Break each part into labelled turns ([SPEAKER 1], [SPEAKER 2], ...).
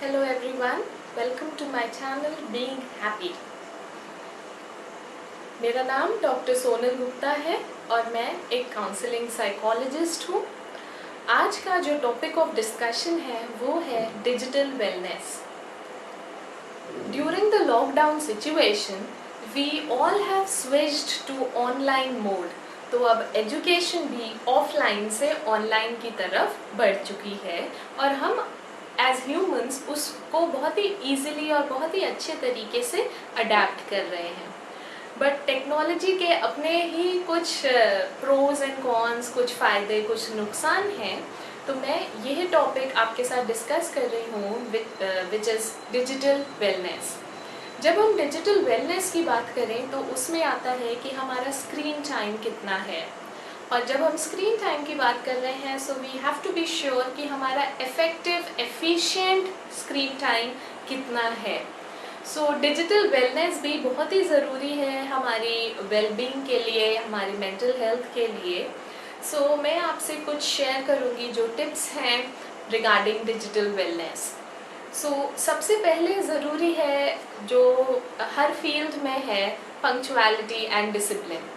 [SPEAKER 1] Hello everyone, welcome to my channel Being Happy। मेरा नाम doctor Sonal Gupta है और मैं एक काउंसलिंग साइकोलॉजिस्ट हूँ। आज का जो टॉपिक ऑफ डिस्कशन है वो है digital wellness. During the lockdown situation we all have switched to online mode. तो अब एजुकेशन भी ऑफलाइन से ऑनलाइन की तरफ बढ़ चुकी है और हम एज ह्यूमंस उसको बहुत ही ईजिली और बहुत ही अच्छे तरीके से अडेप्ट कर रहे हैं। बट टेक्नोलॉजी के अपने ही कुछ प्रोज एंड कॉन्स, कुछ फ़ायदे कुछ नुकसान हैं। तो मैं यही टॉपिक आपके साथ डिस्कस कर रही हूँ विच इज़ डिजिटल वेलनेस। जब हम डिजिटल वेलनेस की बात करें तो उसमें आता है कि हमारा स्क्रीन टाइम कितना है, और जब हम स्क्रीन टाइम की बात कर रहे हैं so we have to be sure कि हमारा इफ़ेक्टिव एफिशिएंट स्क्रीन टाइम कितना है। सो डिजिटल वेलनेस भी बहुत ही ज़रूरी है हमारी वेलबींग के लिए, हमारी मेंटल हेल्थ के लिए। सो मैं आपसे कुछ शेयर करूँगी जो टिप्स हैं रिगार्डिंग डिजिटल वेलनेस। सबसे पहले ज़रूरी है जो हर फील्ड में है, पंक्चुअलिटी एंड डिसिप्लिन।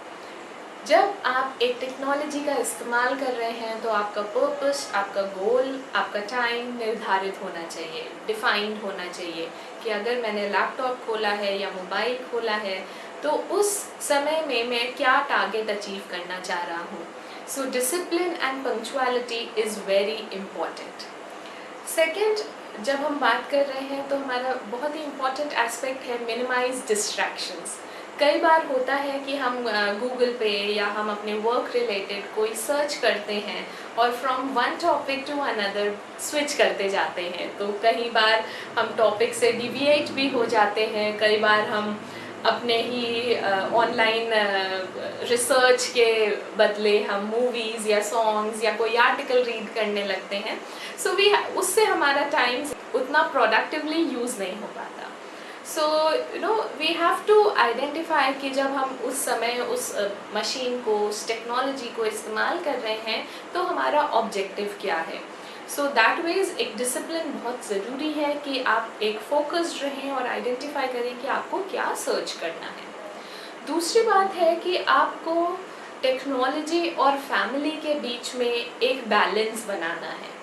[SPEAKER 1] जब आप एक टेक्नोलॉजी का इस्तेमाल कर रहे हैं तो आपका पर्पस, आपका गोल, आपका टाइम निर्धारित होना चाहिए, डिफाइंड होना चाहिए कि अगर मैंने लैपटॉप खोला है या मोबाइल खोला है तो उस समय में मैं क्या टारगेट अचीव करना चाह रहा हूँ। So discipline and punctuality is very important. Second, जब हम बात कर रहे हैं तो हमारा बहुत ही इम्पॉर्टेंट एस्पेक्ट है मिनिमाइज डिस्ट्रैक्शंस। कई बार होता है कि हम गूगल पे या हम अपने वर्क रिलेटेड कोई सर्च करते हैं और from one topic to another switch करते जाते हैं। तो कई बार हम टॉपिक से डिविएट भी हो जाते हैं, कई बार हम अपने ही ऑनलाइन रिसर्च के बदले हम मूवीज़ या सॉन्ग्स या कोई आर्टिकल रीड करने लगते हैं। सो उससे हमारा टाइम उतना प्रोडक्टिवली यूज़ नहीं हो पाता। So we have to identify कि जब हम उस समय उस मशीन को, उस टेक्नोलॉजी को इस्तेमाल कर रहे हैं तो हमारा ऑब्जेक्टिव क्या है। सो दैट वेज एक डिसिप्लिन बहुत ज़रूरी है कि आप एक फोकस्ड रहें और आइडेंटिफाई करें कि आपको क्या सर्च करना है। दूसरी बात है कि आपको टेक्नोलॉजी और फैमिली के बीच में एक बैलेंस बनाना है।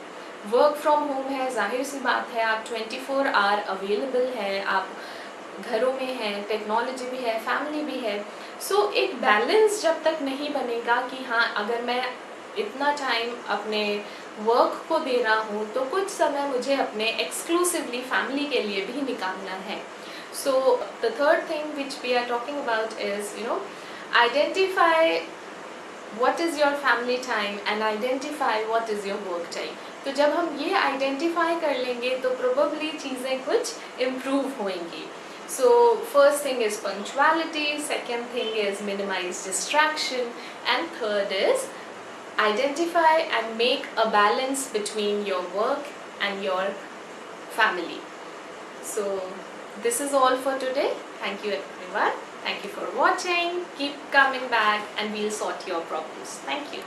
[SPEAKER 1] वर्क फ्रॉम होम है, जाहिर सी बात है आप 24 आवर अवेलेबल हैं, आप घरों में हैं, टेक्नोलॉजी भी है, फैमिली भी है। सो एक बैलेंस जब तक नहीं बनेगा कि हाँ अगर मैं इतना टाइम अपने वर्क को दे रहा हूँ तो कुछ समय मुझे अपने एक्सक्लूसिवली फैमिली के लिए भी निकालना है। So the third thing which we are talking about is identify what is your family time and identify what is your work time। तो जब हम ये आइडेंटिफाई कर लेंगे तो प्रोबेबली चीज़ें कुछ इम्प्रूव होंगी। So first thing is punctuality, second thing is minimise distraction, and third is identify and make a balance between your work and your family। So this is all for today. Thank you everyone. Thank you for watching. Keep coming back and we'll sort your problems. Thank you.